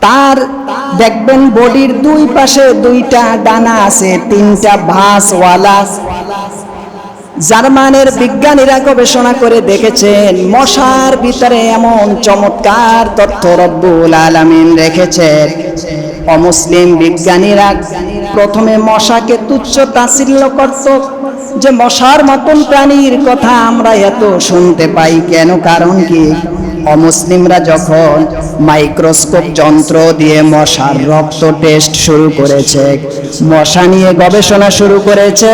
তার দেখবেন বডির দুই পাশে দুইটা ডানা আছে, তিনটা ভাঁজওয়ালা। জার্মানের বিজ্ঞানীরা গবেষণা করে দেখেছেন মশার ভিতরে এমন চমৎকার তথ্য রব্বুল আলামিন রেখেছেন। অমুসলিম বিজ্ঞানীরা প্রথমে মশাকে তুচ্ছ তাচ্ছিল্য করত, যে মশার মতন প্রাণীর কথা আমরা এত শুনতে পাই কেন, কারণ কি? অমুসলিমরা যখন মাইক্রোস্কোপ যন্ত্র দিয়ে মশার রক্ত টেস্ট শুরু করেছে, মশা নিয়ে গবেষণা শুরু করেছে,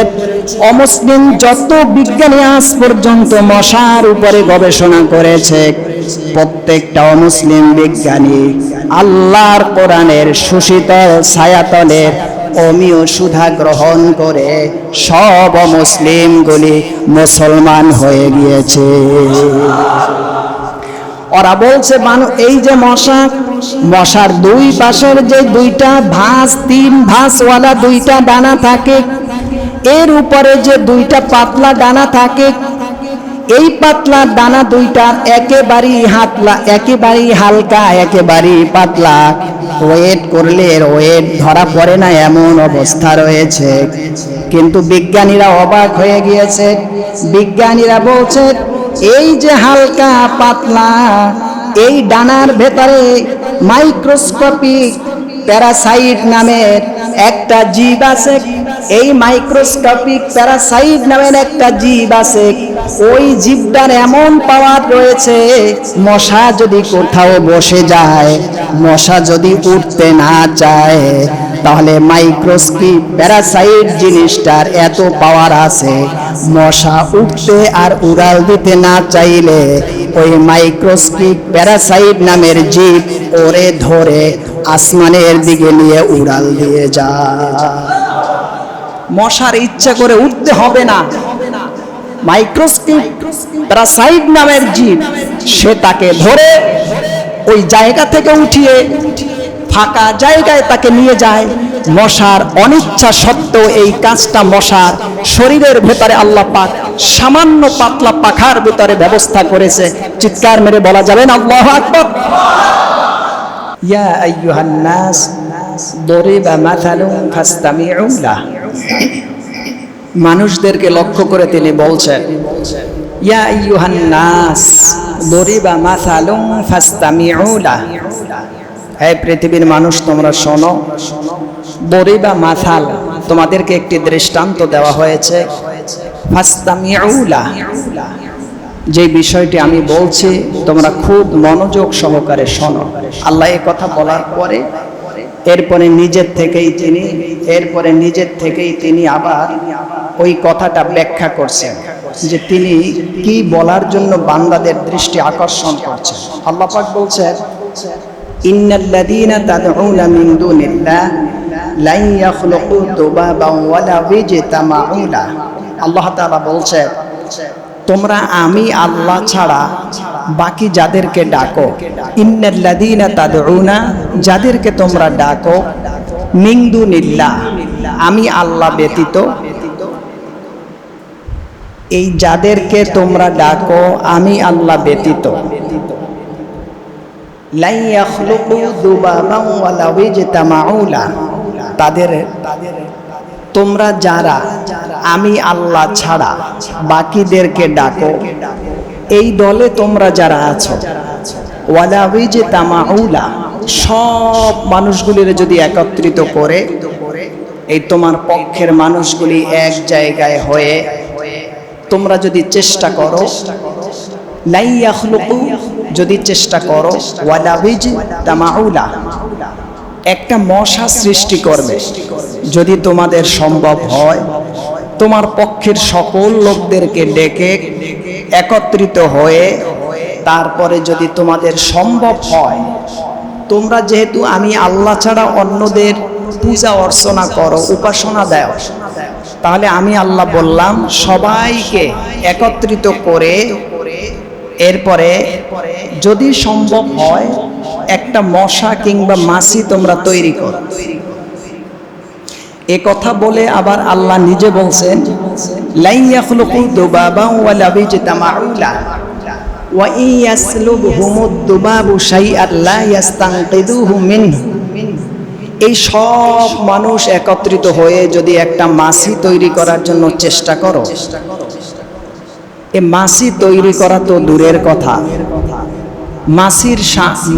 অমুসলিম যত বিজ্ঞানী আজ পর্যন্ত মশার উপরে গবেষণা করেছে, প্রত্যেকটা অমুসলিম বিজ্ঞানী আল্লাহর কোরআনের সুশীতল ছায়াতলে অমীয় সুধা গ্রহণ করে সব অমুসলিমগুলি মুসলমান হয়ে গিয়েছে। ওরা বলছে এই যে মশার দুই পাশের যে দুইটা তিন ভাঁজওয়ালা দুইটা ডানা থাকে, এর উপরে যে দুইটা পাতলা ডানা থাকে, এই পাতলা ডানা দুইটা একেবারেই হালকা, একেবারেই পাতলা, ওয়েট করলে এর ওয়েট ধরা পড়ে না এমন অবস্থা রয়েছে। কিন্তু বিজ্ঞানীরা অবাক হয়ে গিয়েছে। বিজ্ঞানীরা বলছে এই যে হালকা পাতলা এই ডানার ভেতরে মাইক্রোস্কোপিক প্যারাসাইট নামের একটা জীব আছে। এই মাইক্রোস্কোপিক প্যারাসাইট নামের একটা জীব আছে, ওই জীবটার এমন পাওয়ার রয়েছে, মশা যদি কোথাও বসে যায়, মশা যদি উঠতে না চায়, তাহলে মাইক্রোস্কোপিক প্যারাসাইট জিনিসটার এত পাওয়ার আছে, মশা উঠতে আর উড়াল দিতে না চাইলে ওই মাইক্রোস্কোপিক প্যারাসাইট নামের জীব ওরে ধরে আসমানের দিকে নিয়ে উড়াল দিয়ে যায়। মশার ইচ্ছা করে উঠতে হবে না, মাইক্রোস্কোপিক প্যারাসাইট নামের জীব সে তাকে ধরে ওই জায়গা থেকে উঠিয়ে ফাঁকা জায়গায় তাকে নিয়ে যায়। মশার অনিচ্ছা সত্ত্বেও এই কাজটা মশার শরীরের ভেতরে আল্লাহ পাক সামান্য পাতলা পাখার ভিতরে ব্যবস্থা করেছে। চিৎকার মেরে বলা যাবে না আল্লাহু আকবার। ইয়া আইয়ুহান নাস দরিবা মাসালুন ফাসতামিউ লাহ। মানুষদেরকে লক্ষ্য করে তিনি বলছেন, ইয়া আইয়ুহান নাস দরিবা মাসালুন ফাসতামিউ লাহ। হে পৃথিবীর মানুষ, তোমরা শোনো। দরিবা মাসাল, তোমাদেরকে একটি দৃষ্টান্ত দেওয়া হয়েছে। ফাসতামিউ লাহ, যে বিষয়টি আমি বলছি তোমরা খুব মনোযোগ সহকারে শোনো। আল্লাহ এই কথা বলার পরে এরপরে নিজের থেকেই তিনি আবার ওই কথাটা ব্যাখ্যা করছেন, যে তিনি কি বলার জন্য বান্দাদের দৃষ্টি আকর্ষণ করছেন। আল্লাহ পাক বলছেন, ইন্নাল্লাযীনা তাদউনা মিন দুনিল্লাহ লা ইয়াখলুকু যুবাবান ওয়ালা ইয়াজতামাউ লাহ। আল্লাহ তাআলা বলছেন, তোমরা আমি আল্লাহ ছাড়া বাকি যাদেরকে ডাকো, ইন্নাল্লাযীনা তাদউনা, যাদেরকে তোমরা ডাকো, মিন দুনিল্লাহ, আমি আল্লাহ ব্যতীত, এই যাদেরকে তোমরা ডাকো আমি আল্লাহ ব্যতীত, লা ইয়াখলুকু যুবাবান ওয়ালা ইয়াজতামাউ লাহ, তাদের তোমরা যারা আমি আল্লাহ ছাড়া বাকিদেরকে ডাকো, এই দলে তোমরা যারা আছো, ওয়ালা ইয়াজতামাউ লাহ, সব মানুষগুলির যদি একত্রিত করে, এই তোমার পক্ষের মানুষগুলি এক জায়গায় হয়ে তোমরা যদি চেষ্টা করো, লা ইয়াখলুকু, যদি চেষ্টা করো, ওয়ালা ইয়াজতামাউ লাহ, একটা মশা সৃষ্টি করবে, যদি তোমাদের সম্ভব হয়, তোমার পক্ষের সকল লোকদেরকে ডেকে একত্রিত হয়ে, তারপরে যদি তোমাদের সম্ভব হয়, তোমরা যেহেতু আমি আল্লাহ ছাড়া অন্যদের পূজা অর্চনা করো, উপাসনা দাও, তাহলে আমি আল্লাহ বললাম সবাইকে একত্রিত করে এরপরে যদি সম্ভব হয় একটা মশা কিংবা মাছি তোমরা তৈরি করো। এ কথা বলে আবার আল্লাহ নিজে বলছেন, লা ইয়াখলুকু যুবাবান ওয়ালা ইয়াজতামাউ লাহ, ওয়া ইয়াসলুবহুমুদ দুবাবু শাইআন লা ইয়াস্তানকিদুহু মিনহু। এই সব মানুষ একত্রিত হয়ে যদি একটা মাছি তৈরি করার জন্য চেষ্টা করো, এই মাছি তৈরি করা তো দূরের কথা,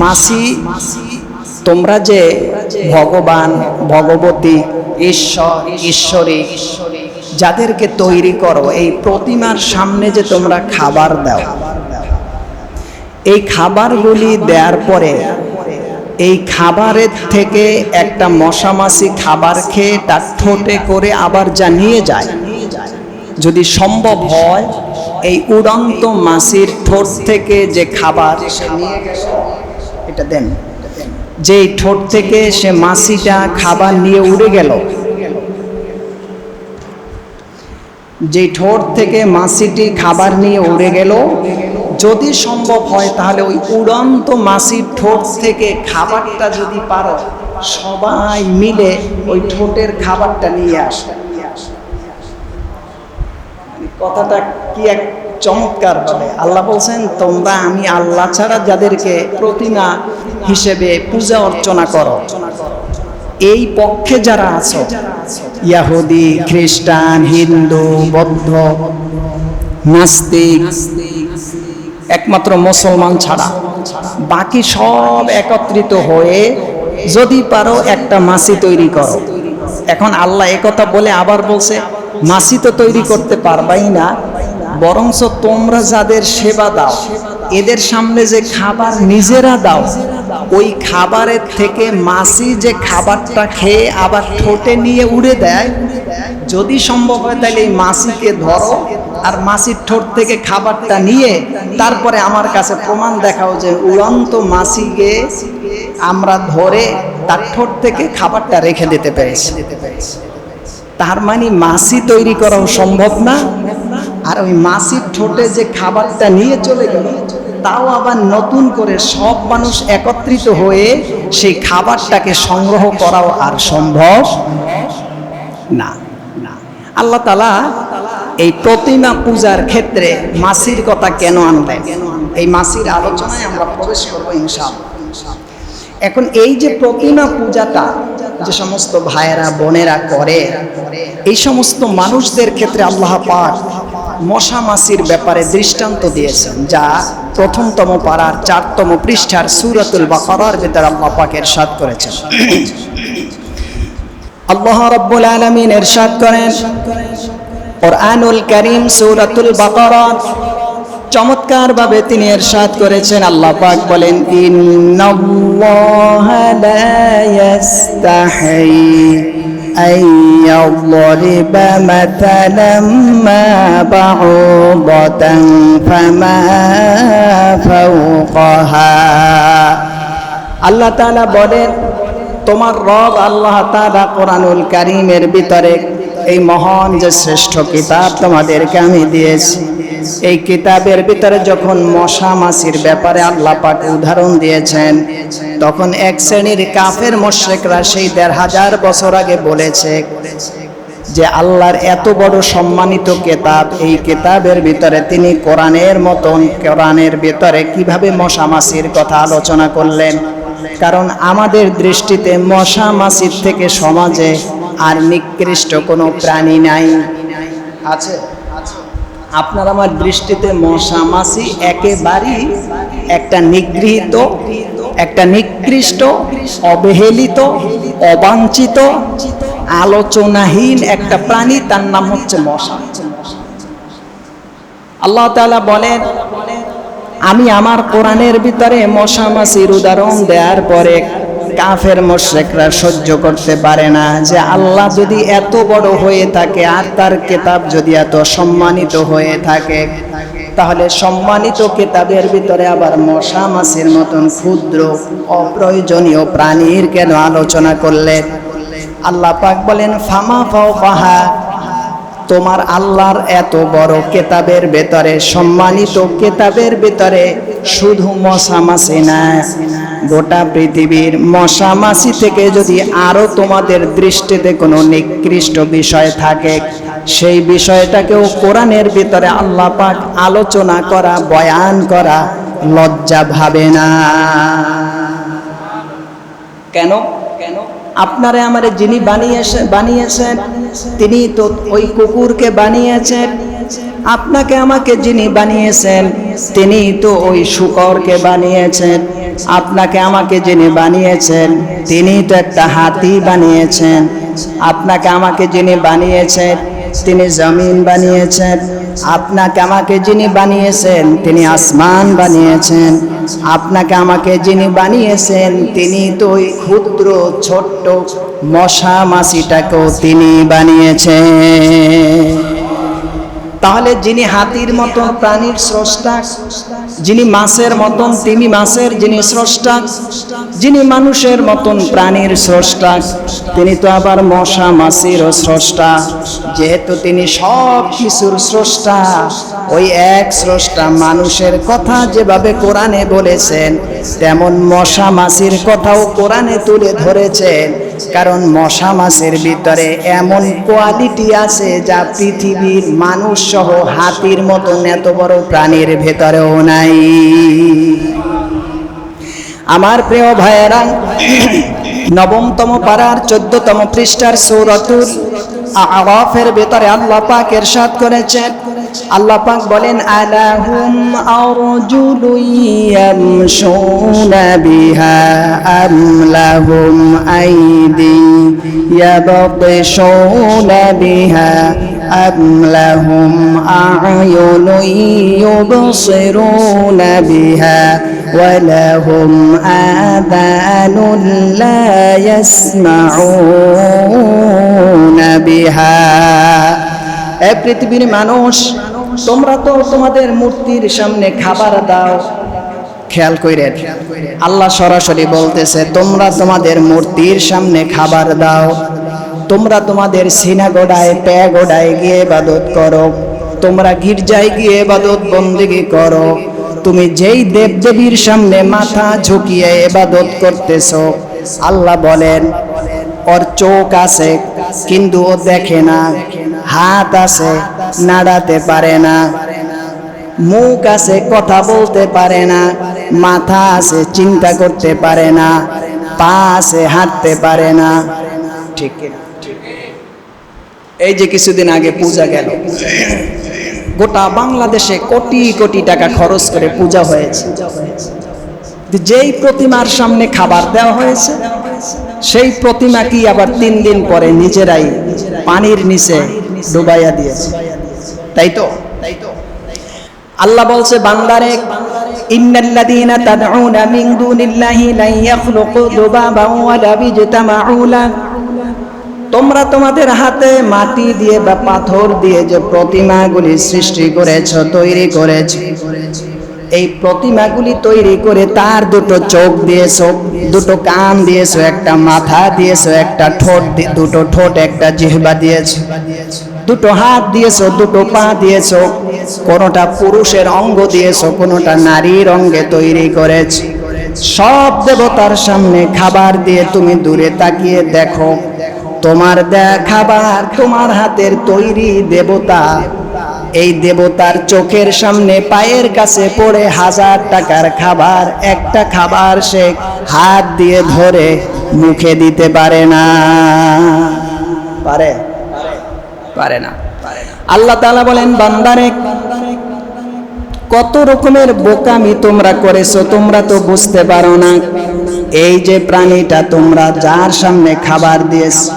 মাছি তোমরা যে ভগবান, ভগবতী, ঈশ্বরী যাদেরকে তৈরি করো, এই প্রতিমার সামনে যে তোমরা খাবার দাও, এই খাবারগুলি দেওয়ার পরে এই খাবারের থেকে একটা মশা মাছি খাবার খেয়ে তার ঠোঁটে করে আবার যা নিয়ে যায়, যদি সম্ভব হয় এই উড়ন্ত মাছির ঠোঁট থেকে যে খাবার সে নিয়ে গেল, এটা দেন, যে ঠোঁট থেকে সে মাছিটা খাবার নিয়ে উড়ে গেল, যে ঠোঁট থেকে মাছিটি খাবার নিয়ে উড়ে গেল, যদি সম্ভব হয় তাহলে ওই উড়ন্ত মাছির ঠোঁট থেকে খাবারটা যদি পারো সবাই মিলে ওই ঠোঁটের খাবারটা নিয়ে আসে। কথাটা কি এক চমৎকার বলে। আল্লাহ বলছেন, তোমরা আমি আল্লাহ ছাড়া যাদেরকে প্রতিমা হিসেবে পূজা অর্চনা করো, এই পক্ষে যারা আছো, ইহুদি, খ্রিস্টান, হিন্দু, বৌদ্ধ, নাস্তিক, একমাত্র মুসলমান ছাড়া বাকি সব একত্রিত হয়ে যদি পারো একটা মাছি তৈরি করো। এখন আল্লাহ একথা বলে আবার বলছে, মাছি তো তৈরি করতে পারবাই না, বরঞ্চ তোমরা যাদের সেবা দাও, এদের সামনে যে খাবার নিজেরা দাও, ওই খাবারের থেকে মাছি যে খাবারটা খেয়ে আবার ঠোঁটে নিয়ে উড়ে দেয়, যদি সম্ভব হয় তাহলে এই মাছিকে ধরো আর মাছির ঠোঁট থেকে খাবারটা নিয়ে তারপরে আমার কাছে প্রমাণ দেখাও যে উড়ন্ত মাছিকে আমরা ধরে তার ঠোঁট থেকে খাবারটা রেখে দিতে পেরেছি। তার মানে মাছি তৈরি করাও সম্ভব না, আর ওই মাছির ঠোঁটে যে খাবারটা নিয়ে চলে গেল তাও আবার নতুন করে সব মানুষ একত্রিত হয়ে সেই খাবারটাকে সংগ্রহ করাও আর সম্ভব না। আল্লাহ তাআলা এই প্রতিমা পূজার ক্ষেত্রে মাছির কথা কেন আনলেন, এই মাছির আলোচনায় আমরা প্রবেশ করব ইনশাআল্লাহ। এখন এই যে প্রতিমা পূজাটা যে সমস্ত ভাইয়েরা বোনেরা করে, এই সমস্ত মানুষদের ক্ষেত্রে আল্লাহ পাক মশা মাছির ব্যাপারে দৃষ্টান্ত দিয়েছেন, যা প্রথমতম পারার 4তম পৃষ্ঠার সূরাতুল বাকারার ভিতরে আল্লাহ পাক ইরশাদ করেছেন। আল্লাহ রাব্বুল আলামিন ইরশাদ করেন, কুরআনুল কারীম সূরাতুল বাকারা চমৎকার ভাবে তিনি ইরশাদ করেছেন। আল্লাহ পাক বলেন, ইন্নাল্লাহা লা ইয়াস্তাহি আইয়াদরিবা মাতালাম মা বাউদাতান ফামা ফাওকাহা। আল্লাহ তাআলা বলেন, তোমার রব আল্লাহ তাআলা কোরআনুল কারীমের ভিতরে এই মহান যে শ্রেষ্ঠ কিতাব তোমাদেরকে আমি দিয়েছি, এই কিতাবের ভিতরে যখন মশা মাছির ব্যাপারে আল্লাহ পাক উদাহরণ দিয়েছেন, তখন এক শ্রেণীর কাফের মুশরিকরা সেই ১৫০০ বছর আগে বলেছে যে আল্লাহর এত বড় সম্মানিত কিতাব, এই কিতাবের ভিতরে তিনি কোরআনের মতন কোরআনের ভিতরে কিভাবে মশা মাছির কথা আলোচনা করলেন। কারণ আমাদের দৃষ্টিতে মশা মাছির থেকে সমাজে আর নিকৃষ্ট কোনো প্রাণী নাই। আছে? আপনার আমার দৃষ্টিতে মশা মাছি একেবারেই একটা নিগৃহীত, একটা নিকৃষ্ট, অবহেলিত, অবাঞ্ছিত, আলোচনাহীন একটা প্রাণী, তার নাম হচ্ছে মশা। আল্লাহ তাআলা বলেন, আমি আমার কোরআনের ভিতরে মশা মাছির উদাহরণ দেওয়ার পরে কাফের মুশরিকরা সহ্য করতে পারে না যে আল্লাহ যদি এত বড় হয়ে থাকে আর তার কিতাব যদি এত সম্মানিত হয়ে থাকে, তাহলে সম্মানিত কিতাবের ভিতরে আবার মশা মাছির মতন ক্ষুদ্র অপ্রয়োজনীয় প্রাণীর কেন আলোচনা করলেন। আল্লাহ পাক বলেন, ফামা ফাওকাহা, তোমার আল্লাহর এত বড় কিতাবের ভেতরে, সম্মানিত কিতাবের ভেতরে শুধু মশা মাছি না, গোটা পৃথিবীর মশা মাছি থেকে যদি আরো তোমাদের দৃষ্টিতে কোনো নিকৃষ্ট বিষয় থাকে, সেই বিষয়টাকেও কোরআনের ভিতরে আল্লাহ পাক আলোচনা করা, বয়ান করা লজ্জা ভাবে না। কেন? আপনারে আমারে যিনি বানিয়েছেন তিনি তো ওই কুকুরকে বানিয়েছেন, আপনাকে আমাকে যিনি বানিয়েছেন তিনি তো ওই শূকরকে বানিয়েছেন, আপনাকে আমাকে যিনি বানিয়েছেন তিনি তো একটা হাতি বানিয়েছেন, আপনাকে আমাকে যিনি বানিয়েছেন তিনি জমিন বানিয়েছেন, আপনাকে আমাকে যিনি বানিয়েছেন তিনি আসমান বানিয়েছেন, আপনাকে আমাকে যিনি বানিয়েছেন তিনি তো ওই ক্ষুদ্র ছোট্ট মশা মাছিটাকেও তিনি বানিয়েছেন। তাহলে যিনি হাতির মতন প্রাণীর স্রষ্টা, যিনি মাছের মতন তিনি মাছের যিনি স্রষ্টা, যিনি মানুষের মতন প্রাণীর স্রষ্টা তিনি তো আবার মশা মাছিরও স্রষ্টা। যেহেতু তিনি সব কিছুর স্রষ্টা, ওই এক স্রষ্টা মানুষের কথা যেভাবে কোরআনে বলেছেন তেমন মশা মাছির কথাও কোরআনে তুলে ধরেছেন। কারণ মশা মাছের ভিতরে এমন কোয়ালিটি আছে যা পৃথিবীর মানুষ সহ হাতির মতন এত বড় প্রাণীর ভেতরেও নাই। আমার প্রিয় ভাইয়েরা, নবমতম পারার 14তম পৃষ্ঠার সূরাতুল আরাফের ভেতরে আল্লাহ পাক ইরশাদ করেছেন, আল্লাহ পাক বলেন আলাহুম আরজুলুন ইয়ামশুনা বিহা আম লাহুম আইদি ইয়াবতিশুনা বিহা আম লাহুম আ'য়ুনুন ইউবসিরুনা বিহা ওয়া লাহুম আযানুন লা ইয়াসমাউনা বিহা। এ পৃথিবীর মানুষ, তোমরা তো তোমাদের মূর্তির সামনে খাবার দাও। খেয়াল কইরেন, আল্লাহ সরাসরি বলতেছে তোমরা তোমাদের মূর্তির সামনে খাবার দাও, তোমরা তোমাদের সিনাগোডায় প্যাগোডায় গিয়ে ইবাদত করো, তোমরা গির্জায় গিয়ে ইবাদত বন্দেগী করো, তুমি যেই দেবদেবীর সামনে মাথা ঝুঁকিয়ে ইবাদত করতেছো, আল্লাহ বলেন ওর চোখ আছে কিন্তু ও দেখে না, হাত আছে নাড়াতে পারে না, মুখ আছে কথা বলতে পারে না, মাথা আছে চিন্তা করতে পারে না, পা আছে হাঁটতে পারে না। ঠিক কিনা? এই যে কিছুদিন আগে পূজা গেল, গোটা বাংলাদেশে কোটি কোটি টাকা খরচ করে পূজা হয়েছে। যেই প্রতিমার সামনে খাবার দেওয়া হয়েছে সেই প্রতিমা কি আবার 3 দিন পরে নিজেরাই পানির নিচে ডুবাইয়া দিয়েছে। তাই তো আল্লাহ বলছে বান্দারে, ইন্নাল্লাযীনা তাদউনা মিন দুনিল্লাহি লা ইয়াখলুকু যুবাবান ওয়া লা বিজতামাউ লা। তোমরা তোমাদের হাতে মাটি দিয়ে বা পাথর দিয়ে যে প্রতিমাগুলি সৃষ্টি করেছো, তৈরি করেছো, এই প্রতিমাগুলি তৈরি করে তার দুটো চোখ দিয়েছো, দুটো কান দিয়েছো, একটা মাথা দিয়েছো, একটা ঠোঁট, দুটো ঠোঁট, একটা জিহ্বা দিয়েছো, দুটো হাত দিয়েছো, দুটো পা দিয়েছো, কোনোটা পুরুষের অঙ্গ দিয়েছো, কোনোটা নারীর অঙ্গে তৈরি করেছো। সব দেবতার সামনে খাবার দিয়ে তুমি দূরে তাকিয়ে দেখো, তোমার দেয়া খাবার তোমার হাতের তৈরি দেবতা, এই দেবতার চোখের সামনে পায়ের কাছে পড়ে 1000 টাকার খাবার, একটা খাবার সে হাত দিয়ে ধরে মুখে দিতে পারে না। পারে না। আল্লাহ তাআলা বলেন বান্দারে, কত রকমের বোকামি তোমরা করেছো, তোমরা তো বুঝতে পারো না। এই যে প্রাণীটা তোমরা যার সামনে খাবার দিয়েছো,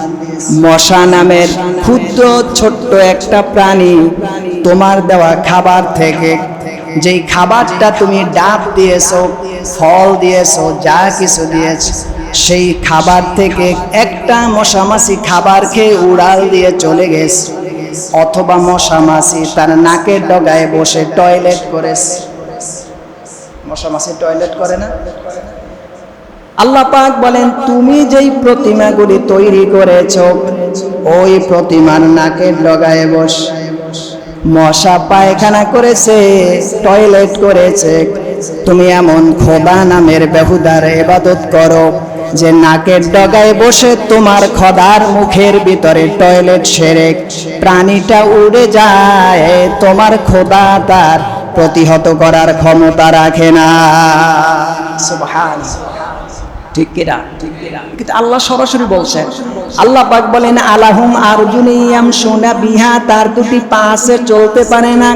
মশা নামের ক্ষুদ্র ছোট্ট একটা প্রাণী, তোমার দেওয়া খাবার থেকে যেই খাবারটা তুমি ডাব দিয়েছো, ফল দিয়েছো, যা কিছু দিয়েছো, সেই খাবার থেকে একটা মশা মাছি খাবার খেয়ে উড়াল দিয়ে চলে গেছে, অথবা মশা মাছি তার নাকের ডগায় বসে টয়লেট করেছে। মশা মাছি টয়লেট করে না? আল্লাহ পাক বলেন তুমি যেই প্রতিমাগুলি তৈরি করেছো, ওই প্রতিমার নাকের ডগায় বসে মশা পায়খানা করেছে, টয়লেট করেছে। তুমি এমন খোদা নামের বেহুদার ইবাদত করো যে নাকের ডগায় বসে তোমার খোদার মুখের ভিতরে টয়লেট সেরে প্রাণীটা উড়ে যায়, তোমার খোদা তার প্রতিহত করার ক্ষমতা রাখে না। সুবহানাল্লাহ, ঠিক কিনা? কিন্তু আল্লাহ সরাসরি বলছেন, আল্লাহ পাক বলেন আলাহুম আরজুনি ইয়ামশুনা বিহা, তার দুটি পা আছে চলতে পারে না।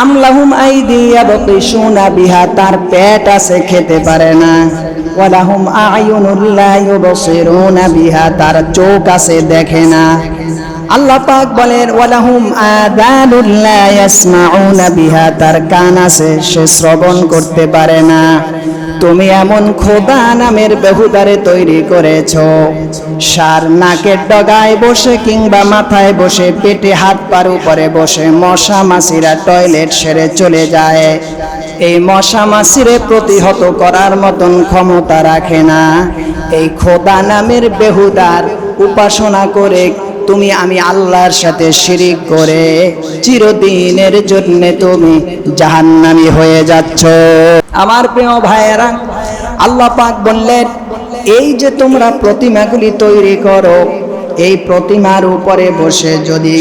আমলাহুম আইদি ইয়াবতিশুনা বিহা, তার পেট আছে খেতে পারে না। ওয়ালাহুম আয়ুনুল লা ইউবসিরুনা বিহা, তার চোখ আছে দেখে না। আল্লাহ পাক বলেন ওয়ালাহুম আযানুল লা ইয়াসমাউনা বিহা, তার কান আছে সে শ্রবণ করতে পারে না। তুমি এমন খোদা নামের বেহুদারে তৈরি করেছো, সার নাকের ডগায় বসে কিংবা মাথায় বসে, পেটে হাত পার উপরে বসে মশা মাছিরা টয়লেট সেরে চলে যায়। এই মশা মাছিরে প্রতিহত করার মতন ক্ষমতা রাখে না। এই খোদা নামের বেহুদার উপাসনা করে তুমি আমি আল্লাহর সাথে শিরিক করে চিরদিনের জন্য তুমি জাহান্নামী হয়ে যাচ্ছ। আমার প্রিয় ভাইয়েরা, আল্লাহ পাক বললেন এই যে তোমরা প্রতিমাগুলি তৈরি করো, এই প্রতিমার উপরে বসে যদি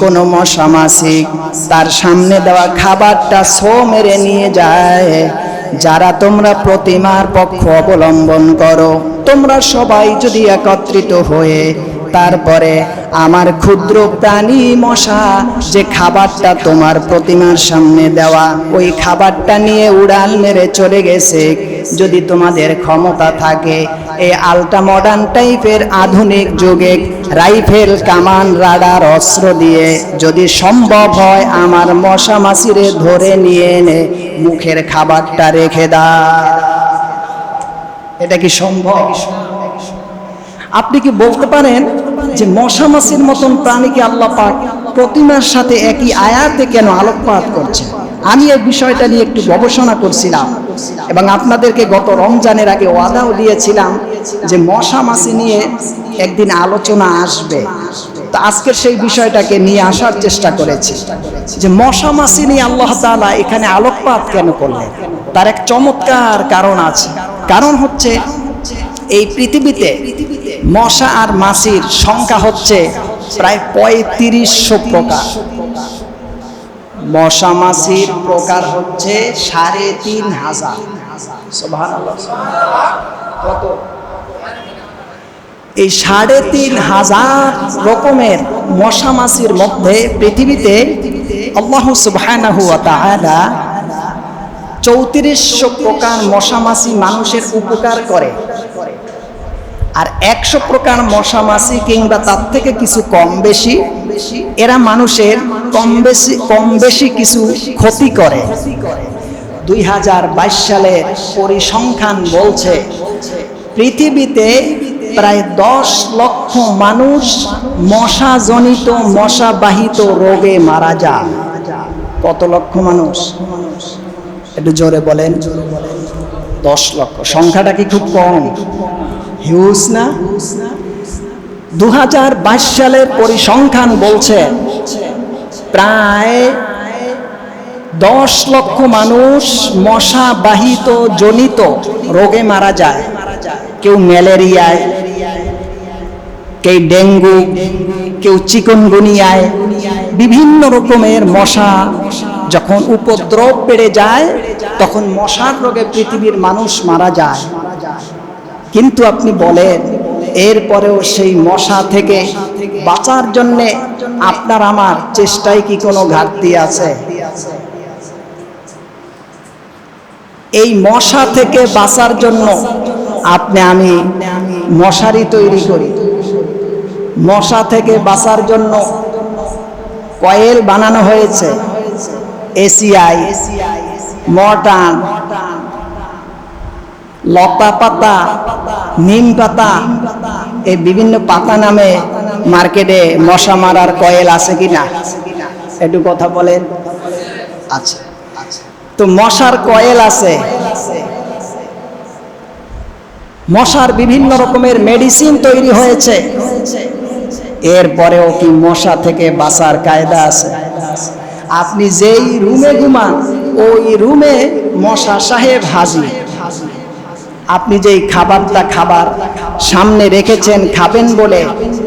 কোনো মশা মাছি তার সামনে দেওয়া খাবারটা ছো মেরে নিয়ে যায়, যারা তোমরা প্রতিমার পক্ষ অবলম্বন করো, তোমরা সবাই যদি একত্রিত হয়ে তারপরে আমার ক্ষুদ্র প্রাণী মশা যে খাবারটা তোমার প্রতিমার সামনে দেওয়া, ওই খাবারটা নিয়ে উড়াল মেরে চলে গেছে, যদি তোমাদের ক্ষমতা থাকে এই আলট্রা মডার্ন টাইপের আধুনিক যুগে রাইফেল কামান রাডার অস্ত্র দিয়ে যদি সম্ভব হয় আমার মশা মাছিরে ধরে নিয়ে এনে মুখের খাবারটা রেখে দাও, এটা কি সম্ভব? আপনি কি বলতে পারেন যে মশা মাছির মতন প্রাণীকে আল্লাহ পাক প্রতিমার সাথে একই আয়াতে কেন আলোকপাত করছে? আমি এই বিষয়টা নিয়ে একটু গবেষণা করছিলাম এবং আপনাদেরকে গত রমজানের আগে ওয়াদাও দিয়েছিলাম যে মশা মাছি নিয়ে একদিন আলোচনা আসবে। তো আজকের সেই বিষয়টাকে নিয়ে আসার চেষ্টা করেছি যে মশা মাছি নিয়ে আল্লাহ তাআলা এখানে আলোকপাত কেন করলেন। তার এক চমৎকার কারণ আছে। কারণ হচ্ছে এই পৃথিবীতে মশা আর মাছির সংখ্যা হচ্ছে প্রায় ৩৫০০ প্রকার। মশা মাছির প্রকার হচ্ছে ৩৫০০। সুবহানাল্লাহ। কত? এই ৩৫০০ রকমের মশা মাছির মধ্যে পৃথিবীতে আল্লাহ সুবহানাহু ওয়া তাআলা ৩৪০০ প্রকার মশা মাছি মানুষের উপকার করে, আর ১০০ প্রকার মশা মাছি কিংবা তার থেকে কিছু কম বেশি এরা মানুষের কম বেশি কিছু ক্ষতি করে। ২০২২ সালের পরিসংখ্যান বলছে পৃথিবীতে প্রায় ১০ লক্ষ মানুষ মশাজনিত মশাবাহিত রোগে মারা যায়। কত লক্ষ মানুষ? একটু জোরে বলেন। ১০ লক্ষ। সংখ্যাটা কি খুব কম? হিউজ না? ২০২২ সালের পরিসংখ্যান বলছে প্রায় ১০ লক্ষ মানুষ মশাবাহিত জনিত রোগে মারা যায়। কেউ ম্যালেরিয়ায়, কেউ ডেঙ্গু, কেউ চিকুনগুনিয়ায়, বিভিন্ন রকমের মশা যখন উপদ্রব বেড়ে যায় তখন মশার রোগে পৃথিবীর মানুষ মারা যায়। কিন্তু আপনি বলেন এরপরেও সেই মশা থেকে বাঁচার জন্যে আপনার আমার চেষ্টায় কি কোনো ঘাটতি আছে? এই মশা থেকে বাঁচার জন্য আপনি আমি মশারি তৈরি করি। মশা থেকে বাঁচার জন্য কয়েল বানানো হয়েছে, এসিআই, মর্টান, লতা পাতা, নিম পাতা, এই বিভিন্ন পাতা নামে মার্কেটে মশা মারার কয়েল আছে কিনা একটু কথা বলেন। আচ্ছা, তো মশার কয়েল আছে, মশার বিভিন্ন রকমের মেডিসিন তৈরি হয়েছে, এরপরেও কি মশা থেকে বাঁচার কায়দা আছে? আপনি যেই রুমে ঘুমান ওই রুমে মশা সাহেব হাজির। আপনি যেই খাবার সামনে রেখেছেন খাবেন বলে,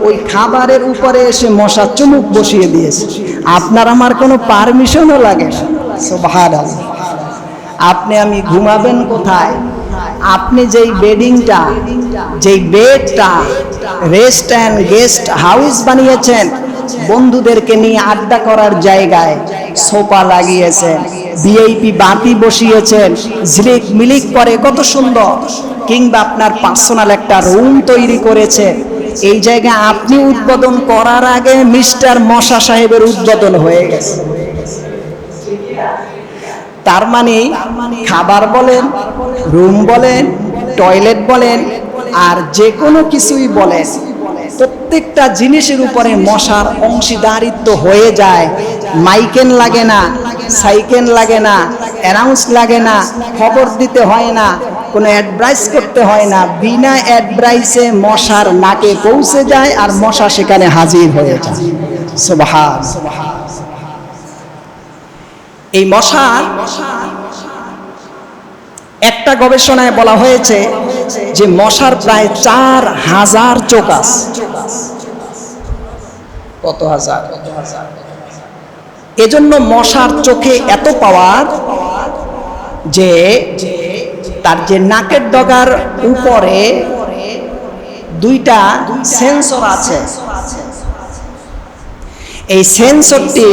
ওই খাবারের উপরে এসে মশা চুমুক বসিয়ে দিয়েছে। আপনার আমার কোনো পারমিশনও লাগে না। সুবহানাল্লাহ। আপনি আমি ঘুমাবেন কোথায়? আপনি যেই বেডিংটা, যেই বেডটা রেস্ট অ্যান্ড গেস্ট হাউস বানিয়েছেন, বন্ধুদেরকে নিয়ে আড্ডা করার জায়গায় সোফা লাগিয়েছেন, ভিআইপি বাতি বসিয়েছেন, ঝিলিক মিলিক করে কত সুন্দর, কিংবা আপনার পার্সোনাল একটা রুম তৈরি করেছেন, এই জায়গায় আপনি উদ্বোধন করার আগে মিস্টার মশা সাহেবের উদ্বোধন হয়ে গেছে। তার মানে খাবার বলেন, রুম বলেন, টয়লেট বলেন, আর যে কোনো কিছুই বলেন, প্রত্যেকটা জিনিসের উপরে মশার অংশীদারিত্ব হয়ে যায়। মাইকেন লাগে না, সাইকেন লাগে না, অ্যানাউন্স লাগে না, খবর দিতে হয় না, কোনো অ্যাডভাইস করতে হয় না, বিনা অ্যাডভাইসে মশার নাকে পৌঁছে যায় আর মশা সেখানে হাজির হয়ে যায়। সুবহানাল্লাহ। এই মশার একটা গবেষণায় বলা হয়েছে যে মশার প্রায় 4000 চোখ আছে। কত হাজার? এজন্য মশার চোখে এত পাওয়ার যে তার যে নাকের ডগার উপরে 2টা সেন্সর আছে। এই সেন্সরটি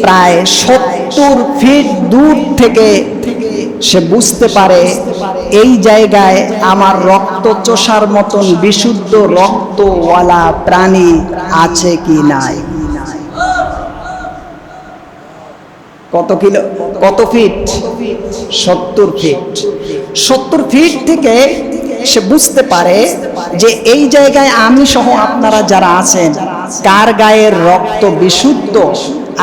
প্রায় 70 ফিট দূর থেকে সে বুঝতে পারে এই জায়গায় আমার রক্ত চোষার মতন বিশুদ্ধ রক্তওয়ালা প্রাণী আছে কি নাই। কত ফিট? 70 ফিট। 70 ফিট থেকে সে বুঝতে পারে যে এই জায়গায় আমি সহ আপনারা যারা আছেন, কার গায়ের রক্ত বিশুদ্ধ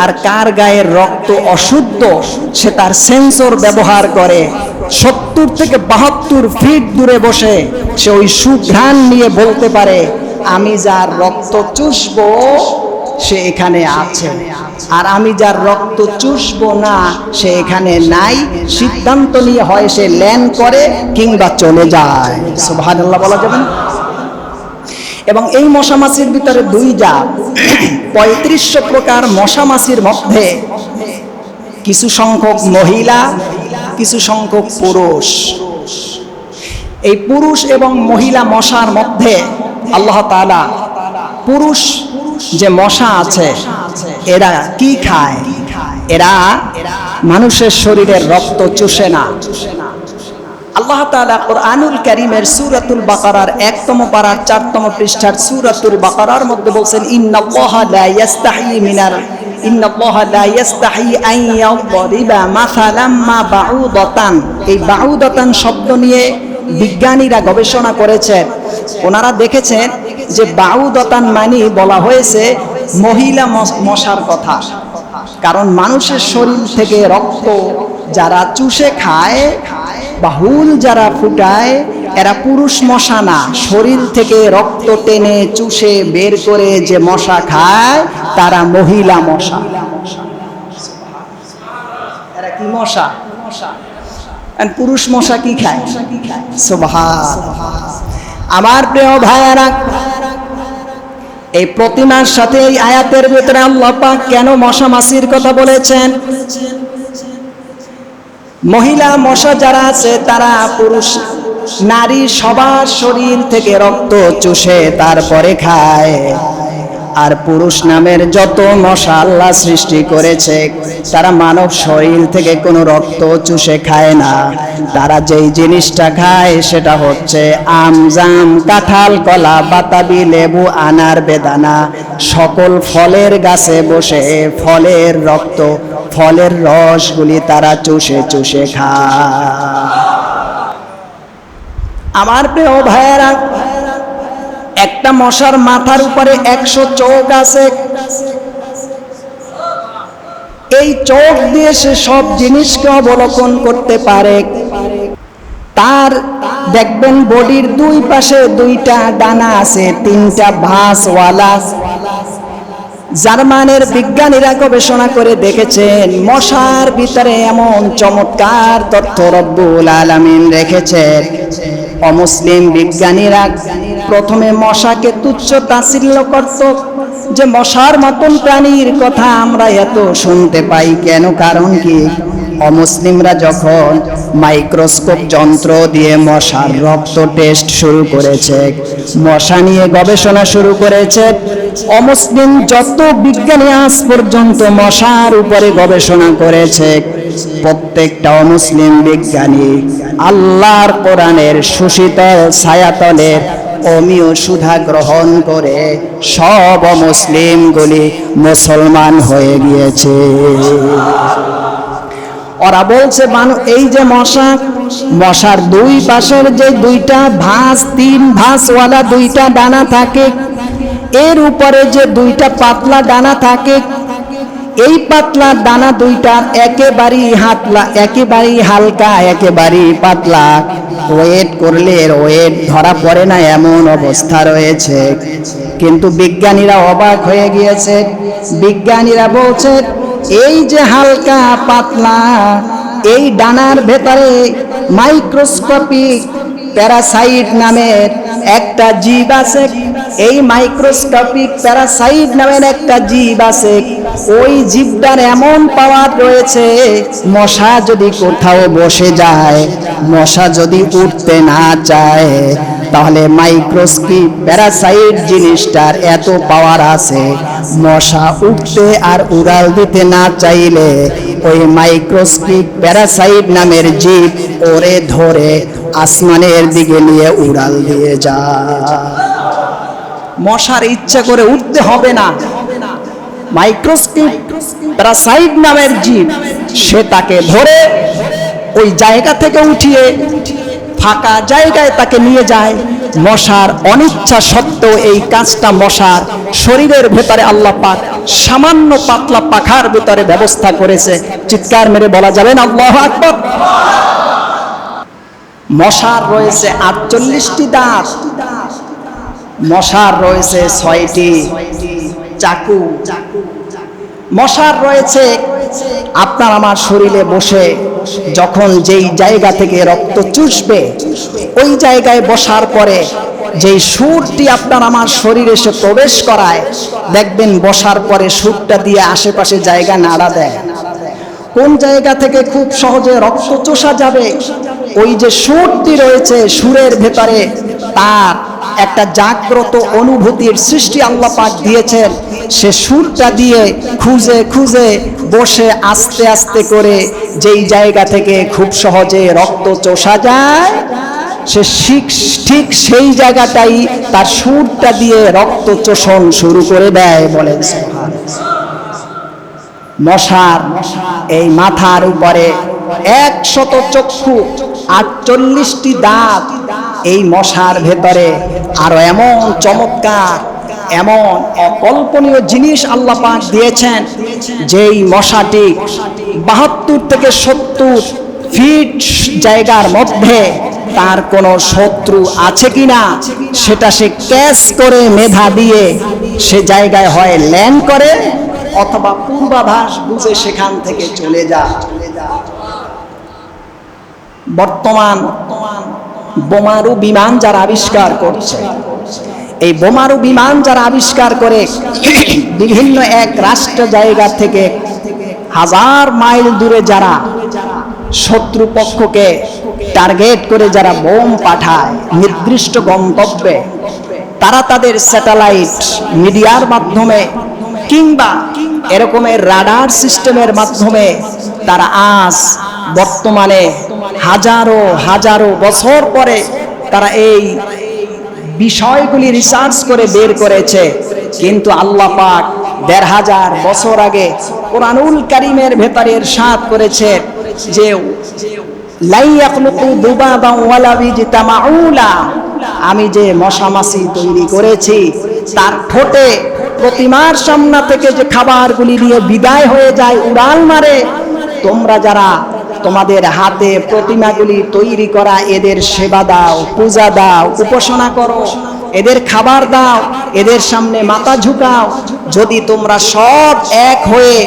আর কার গায়ের রক্ত অশুদ্ধ, সে তার সেন্সর ব্যবহার করে 70 থেকে 72 ফিট দূরে বসে সে ওই সুঘ্রাণ নিয়ে বলতে পারে আমি যার রক্ত চুষবো সে এখানে আছে, আর আমি যার রক্ত চুষবো না সে এখানে নাই। সিদ্ধান্ত নিয়ে হয় সে ল্যান্ড করে কিংবা চলে যায়। সুবহানাল্লাহ বলা যাবে না? এবং এই মশা মাছির ভিতরে 2 জাত, 3500 প্রকার মশা মাছির মধ্যে কিছু সংখ্যক মহিলা, কিছু সংখ্যক পুরুষ। এই পুরুষ এবং মহিলা মশার মধ্যে আল্লাহ তাআলা পুরুষ যে মশা আছে এরা কি খায়? এরা মানুষের শরীরের রক্ত চুষে না। আল্লাহ তাআলা কুরআনুল কারীমের সূরাতুল বাকারার 1তম পারার 4তম পৃষ্ঠার সূরাতুল বাকারার মধ্যে বলেন ইন্নাল্লাহা লা ইয়াস্তাহি আন ইয়াদরিবা মাসালাম মা বাউদাতান। এই বাউদাতান শব্দ নিয়ে বিজ্ঞানীরা গবেষণা করেছেন। ওনারা দেখেছেন যে বাউদাতান মানে বলা হয়েছে মহিলা মশার কথা, কারণ মানুষের শরীর থেকে রক্ত যারা চুষে খায় বা হুল যারা ফুটায় এরা পুরুষ মশা না, শরীর থেকে রক্ত টেনে চুষে বের করে যে মশা খায় তারা মহিলা মশা। এরা কি মশা? পুরুষ মশা কি খায়? সুবহানাল্লাহ। আমার প্রিয় ভাইয়েরা, এই প্রতিমার সাথে এই আয়াতের ভিতরে আল্লাহ পাক কেন মশা মাছির কথা বলেছেন? মহিলা মশা যারা আছে তারা পুরুষ নারী সবার শরীর থেকে রক্ত চুষে তারপরে খায়, আর পুরুষ নামের যত মশা আল্লাহ সৃষ্টি করেছে তারা মানব শরীর থেকে কোনো রক্ত চুষে খায় না। তারা যেই জিনিসটা খায় সেটা হচ্ছে আম, জাম, কাঁঠাল, কলা, বাতাবি, লেবু, আনার, বেদানা, সকল ফলের গাছে বসে ফলের রক্ত, ফলের রসগুলি তারা চুষে চুষে খায়। আমার প্রিয় ভাইয়েরা, একটা মশার মাথার উপরে 100 চোখ আছে। এই চোখ দিয়ে সে সব জিনিসকে অবলোকন করতে পারে। তার দেখবেন বডির 2 পাশে 2টা ডানা আছে, 3টা ভাঁজওয়ালা। জার্মানের বিজ্ঞানীরা গবেষণা করে দেখেছেন মশার ভিতরে এমন চমৎকার তথ্য রব্বুল আলামিন রেখেছেন। অমুসলিম বিজ্ঞানীরা প্রথমে মশাকে তুচ্ছ তাচ্ছিল্য করত, যে মশার মতন প্রাণীর কথা আমরা এত শুনতে পাই কেন? কারণ কি, অমুসলিমরা যখন মাইক্রোস্কোপ যন্ত্র দিয়ে মশার রক্ত টেস্ট শুরু করেছে, মশা নিয়ে গবেষণা শুরু করেছে, অমুসলিম যত বিজ্ঞানী আজ পর্যন্ত মশার উপরে গবেষণা করেছে, প্রত্যেকটা অমুসলিম বিজ্ঞানী আল্লাহর কোরআনের সুশীতল ছায়াতলের অমীয় সুধা গ্রহণ করে সব মুসলিমগুলি মুসলমান হয়ে গিয়েছে। ওরা বলছে এই যে মশার দুই পাশের যে দুইটা ভাঁজ, 3 ভাঁজওয়ালা দুইটা ডানা থাকে, এর উপরে যে দুইটা পাতলা ডানা থাকে, এই পাতলা ডানা দুইটা একেবারেই হালকা, একেবারেই পাতলা, ওয়েট করলে এর ওয়েট ধরা পড়ে না এমন অবস্থা রয়েছে। কিন্তু বিজ্ঞানীরা অবাক হয়ে গিয়েছে। বিজ্ঞানীরা বলছে এই যে হালকা পাতলা এই ডানার ভেতরে মাইক্রোস্কোপিক প্যারাসাইট নামের একটা জীব আছে। এই মাইক্রোস্কোপিক প্যারাসাইট নামের একটা জীব আছে। ওই জীবটার এমন পাওয়ার রয়েছে, মশা যদি কোথাও বসে যায়, মশা যদি উঠতে না চায়, তাহলে মাইক্রোস্কোপিক প্যারাসাইট জিনিসটার এত পাওয়ার আছে, মশা উঠতে আর উড়াল দিতে না চাইলে ওই মাইক্রোস্কোপিক প্যারাসাইট নামের জীব ওরে ধরে আসমানের দিকে নিয়ে উড়াল দিয়ে যায়। মশার ইচ্ছা করে উঠতে হবে না, মাইক্রোস্কোপিক প্যারাসাইট নামের জীব সে তাকে ধরে ওই জায়গা থেকে উঠিয়ে ফাঁকা জায়গায় তাকে নিয়ে যায়। মশার অনিচ্ছা সত্ত্বেও এই কাজটা মশার শরীরের ভেতরে আল্লাহ পাক সামান্য পাতলা পাখার ভেতরে ব্যবস্থা করেছে। চিৎকার মেরে বলা যাবে না আল্লাহু আকবার। মশার রয়েছে 48টি দাঁত, মশার রয়েছে 6টি চাকু, মশার রয়েছে আপনার আমার শরীরে বসে যখন যেই জায়গা থেকে রক্ত চুষবে ওই জায়গায় বসার পরে যেই সুরটি আপনার আমার শরীরে এসে প্রবেশ করায়, দেখবেন বসার পরে সুরটা দিয়ে আশেপাশে জায়গা নাড়া দেয়। কোন জায়গা থেকে খুব সহজে রক্ত চোষা যাবে, ওই যে সুরটি রয়েছে সুরের ভেতরে তার একটা জাগ্রত অনুভূতির সৃষ্টি আল্লাহ পাক দিয়েছেন। সে সুরটা দিয়ে খুঁজে খুঁজে বসে আস্তে আস্তে করে যেই জায়গা থেকে খুব সহজে রক্ত চোষা যায়, সে ঠিক সেই জায়গাটাই তার সুরটা দিয়ে রক্ত চোষণ শুরু করে দেয়। বলেন সুবহানাল্লাহ। মশার এই মাথার উপরে 100 চক্ষু, 48টি দাঁত। এই মশার ভেতরে আরো এমন চমৎকার, এমন অকল্পনীয় জিনিস আল্লাহ পাক দিয়েছেন, যেই মশাটি 72 থেকে 70 ফিট জায়গার মধ্যে তার কোনো শত্রু আছে কিনা সেটা সে ক্যাচ করে মেধা দিয়ে সে জায়গায় হয় ল্যান্ড করে অথবা পূর্বাভাস বুঝে সেখান থেকে চলে যায়। বর্তমান বোমারু বিমান যারা আবিষ্কার করছে, এই বোমারু বিমান যারা আবিষ্কার করে বিভিন্ন এক রাষ্ট্র জায়গা থেকে 1000 মাইল দূরে যারা শত্রু পক্ষকে টার্গেট করে যারা বোম পাঠায় নির্দিষ্ট গন্তব্যে, তারা তাদের স্যাটেলাইট মিডিয়ার মাধ্যমে কিংবা এরকমের রাডার সিস্টেমের মাধ্যমে তারা আজ বর্তমানে হাজারো হাজারো বছর পরে তারা এই বিষয়গুলি রিসার্চ করে বের করেছে। কিন্তু আল্লাহ পাক 1500 বছর আগে কোরআনুল কারীমের ভেতরে ইরশাদ করেছে যে লা ইয়াখলুকু দুবাবান ওয়ালা বিজতামাউলা, আমি যে মশামাছি তৈরি করেছি তার ঠোঁটে প্রতিমার সামনে থেকে যে খাবারগুলি নিয়ে বিদায় হয়ে যায়, উড়াল মারে, তোমরা যারা তোমাদের হাতে প্রতিমাগুলি তৈরি করা এদের সেবা দাও, পূজা দাও, উপাসনা করো, এদের খাবার দাও, এদের সামনে মাথা ঝুঁকাও। যদি তোমরা সব এক হয়ে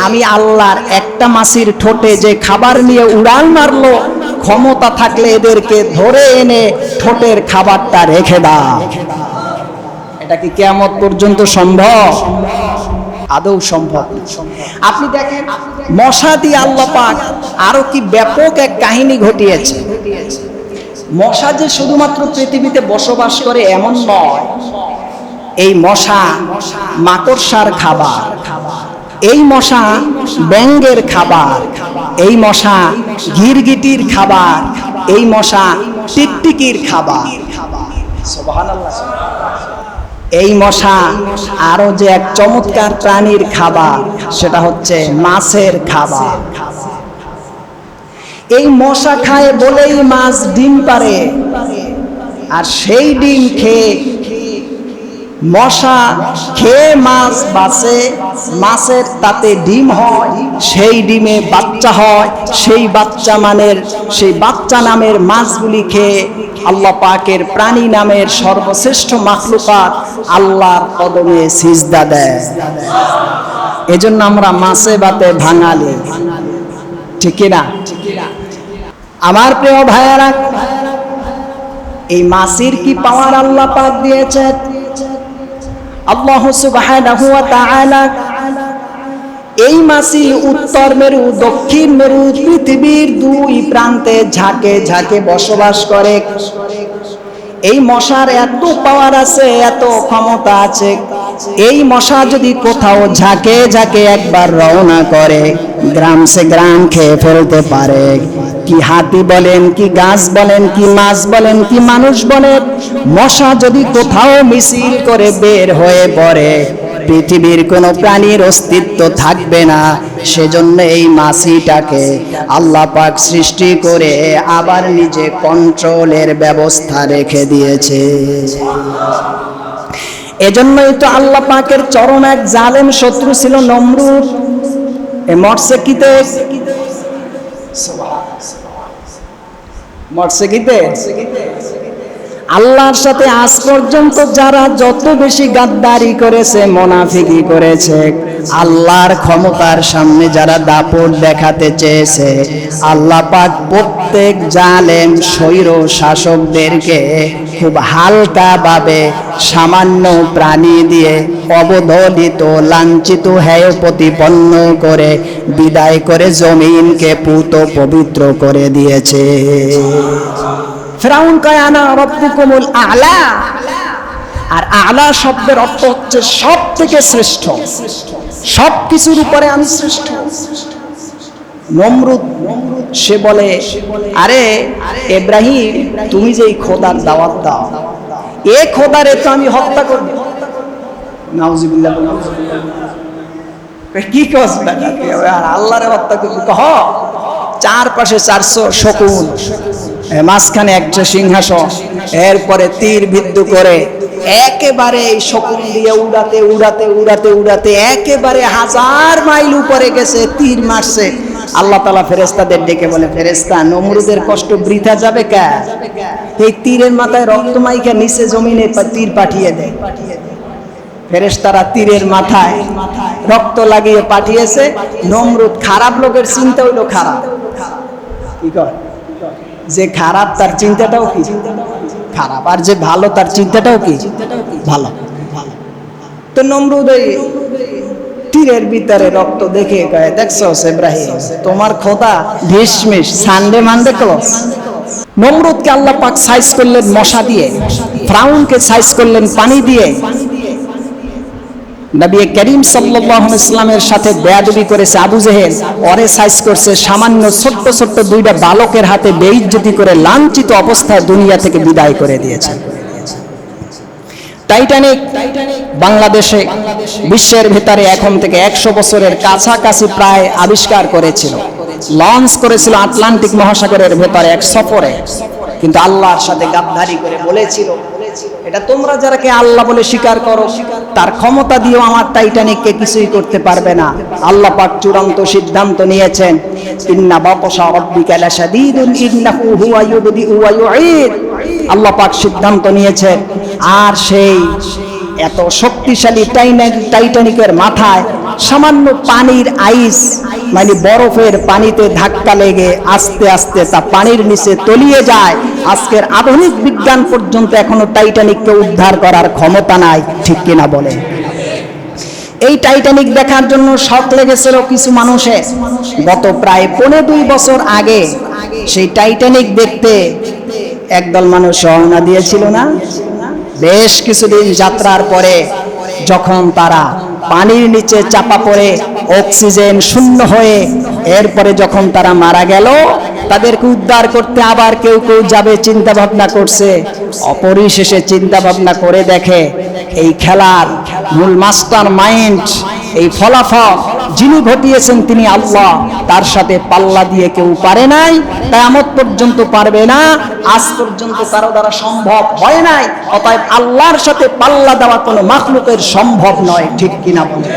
আমি আল্লাহর একটা মাছির ঠোঁটে যে খাবার নিয়ে উড়াল মারলো ক্ষমতা থাকলে এদেরকে ধরে এনে ঠোঁটের খাবারটা রেখে দাও। এটা কি কিয়ামত পর্যন্ত সম্ভব? আদৌ সম্ভব। আপনি দেখেন মশা দিয়ে আল্লাহ পাক আরো কি ব্যাপক এক কাহিনী ঘটিয়েছে। মশা যে শুধুমাত্র পৃথিবীতে বসবাস করে এমন নয়, এই মশা মাকড়সার খাবার, এই মশা ব্যাঙের খাবার, এই মশা গিরগিটির খাবার, এই মশা টিকটিকির খাবার। সুবহানাল্লাহ। এই মশা আরো যে এক চমৎকার প্রাণীর খাবার, সেটা হচ্ছে মাছের খাবার। এই মশা খায় বলেই মাছ ডিম পারে, আর সেই ডিম খেয়ে মশা খেয়ে মাছ বাঁচে, মাছের তাতে ডিম হয়, সেই ডিমে বাচ্চা হয়, সেই বাচ্চা নামের মাছগুলি খেয়ে আল্লাহ পাকের প্রাণী নামের সর্বশ্রেষ্ঠ মাখলুকাত আল্লাহর কদমে সিজদা দেয়। এজন্য আমরা মাছে ভাতে বাঙালি, ঠিক না? আমার প্রিয় ভাইয়েরা, এই মাছের কি পাওয়ার আল্লাহ পাক দিয়েছেন। আল্লাহ সুবহানাহু ওয়া তাআলা এই মাছি উত্তর মেরু দক্ষিণ মেরু পৃথিবীর দুই প্রান্তে ঝাঁকে ঝাঁকে বসবাস করে। এই মশার এত পাওয়ার আছে, এত ক্ষমতা আছে, এই মশা যদি কোথাও ঝাঁকে ঝাঁকে একবার রওনা করে, গ্রাম সে গ্রাম খেয়ে ফেলতে পারে। কি হাতি বলেন, কি গাছ বলেন, কি মাছ বলেন, কি মানুষ বলেন, মশা যদি কোথাও মিছিল করে বের হয়ে পড়ে, পৃথিবীর কোনো প্রাণীর অস্তিত্ব থাকবে না। সেজন্য এই মাছিটাকে আল্লাহ পাক সৃষ্টি করে আবার নিজে কন্ট্রোলের ব্যবস্থা রেখে দিয়েছে। এজন্যই তো আল্লাহ পাকের চরম এক জালেম শত্রু ছিল নমরুদ। এ মরছে কিতে? মরছে কিতে? আল্লাহর সাথে আজ পর্যন্ত যারা যত বেশি গাদ্দারি করেছে, মুনাফিকি করেছে, আল্লাহর ক্ষমতার সামনে যারা দাপট দেখাতে চেয়েছে, আল্লাহ পাক প্রত্যেক জালেম স্বৈর শাসকদেরকে খুব হালকা ভাবে সামান্য প্রাণী দিয়ে অবদলিত, লাঞ্ছিত, হেয় প্রতিপন্ন করে বিদায় করে জমিনকে পুত পবিত্র করে দিয়েছে। ফিরাউন কয় আনা রাব্বুকুমুল আ'লা, আর আ'লা শব্দের অর্থ হচ্ছে সব থেকে শ্রেষ্ঠ, সব কিছুর উপরে আমি শ্রেষ্ঠ। নমরুদ সে বলে, আরে ইব্রাহিম, তুমি যে এই খোদার দাওয়াত দাও, এ খোদারে তো আমি হত্যা করব। নাউজুবিল্লাহ। কি কস বেটা, আল্লাহরে হত্যা করবি? কহ চারপাশে 400 শকুন, মাঝখানে একটা সিংহাসন, এরপরে তীর বিদ্ধ করে একেবারে এই শকুন দিয়ে উড়াতে উড়াতে উড়াতে উড়াতে একেবারে 1000 মাইল উপরে গেছে, তীর মারছে। আল্লাহ তাআলা ফেরেশতাদের ডেকে বলে, ফেরেশতা, নমরুদের কষ্ট বৃথা যাবে কে? এই তীরের মাথায় রক্ত মাইখা নিচে জমিনে তীর পাঠিয়ে দেয়। ফেরেশতারা তীরের মাথায় রক্ত লাগিয়ে পাঠিয়েছে। নমরুদ খারাপ লোকের চিন্তা হইলো খারাপ, কি কয়, যে খারাপ তার চিন্তাটাও কি খারাপ, আর যে ভালো তার চিন্তাটাও কি ভালো। তো নমরুদ তীরের ভিতরে রক্ত দেখে কয়, দেখছো ইব্রাহিম, তোমার খোদা ঢিসমিস সানডে মানডে ক্লস। নমরুদকে আল্লাহ পাক সাইজ করলেন মশা দিয়ে, ফিরাউনকে সাইজ করলেন পানি দিয়ে। নবী করিম সাল্লাল্লাহু আলাইহি ওয়াসাল্লামের সাথে বেয়াদবি করেছে আবু জেহেল, ওরে সাইজ করছে সামান্য ছোট্ট ছোট্ট দুইটা বালকের হাতে বেইজ্জতি করে লাঞ্ছিত অবস্থায় দুনিয়া থেকে বিদায় করে দিয়েছে। টাইটানিক বাংলাদেশে বিশ্বের ভিতরে এখন থেকে 100 বছরের কাছাকাছি প্রায় আবিষ্কার করেছিল, লঞ্চ করেছিল আটলান্টিক মহাসাগরের ভেতরে এক সফরে, কিন্তু আল্লাহর সাথে গাদ্দারি করে বলেছিল, এটা তোমরা যারাকে আল্লাহ বলে স্বীকার করো, তার ক্ষমতা দিয়েও আমার টাইটানিককে কিছুই করতে পারবে না। আল্লাহ পাক চূড়ান্ত সিদ্ধান্ত নিয়েছেন, ইন্না বাতশা রাব্বিকা লাশাদীদুন ইন্নাহু হুয়া ইউবদিউ ওয়া ইউঈদ। আল্লাহ পাক সিদ্ধান্ত নিয়েছেন, আর সেই এত শক্তিশালী টাইটানিকের মাথায় সামান্য পানির আইস মানে বরফের পানিতে ধাক্কা লেগে আস্তে আস্তে তা পানির নিচে তলিয়ে যায়। আজকের আধুনিক বিজ্ঞান পর্যন্ত এখনো টাইটানিককে উদ্ধার করার ক্ষমতা নাই, ঠিক কিনা বলে? এই টাইটানিক দেখার জন্য শখ লেগেছিল কিছু মানুষের। গত প্রায় 2.5 বছর আগে সেই টাইটানিক দেখতে একদল মানুষ রওনা দিয়েছিল না? বেশ কিছুদিন যাত্রার পরে যখন তারা পানির নিচে চাপা পড়ে অক্সিজেন শূন্য হয়ে এরপরে যখন তারা মারা গেল, তাদেরকে উদ্ধার করতে আবার কেউ কেউ যাবে চিন্তা ভাবনা করছে। অপরিশেষে চিন্তা ভাবনা করে দেখে এই খেলার মূল মাস্টার মাইন্ড, এই ফলাফল যিনি ঘটিয়েছেন তিনি আল্লাহ, তার সাথে পাল্লা দিয়ে কেউ পারে নাই, কিয়ামত পর্যন্ত পারবে না, আজ পর্যন্ত কারো দ্বারা সম্ভব হয় নাই। অতএব আল্লাহর সাথে পাল্লা দেওয়া কোনো মাখলুকের সম্ভব নয়, ঠিক কিনা বলে?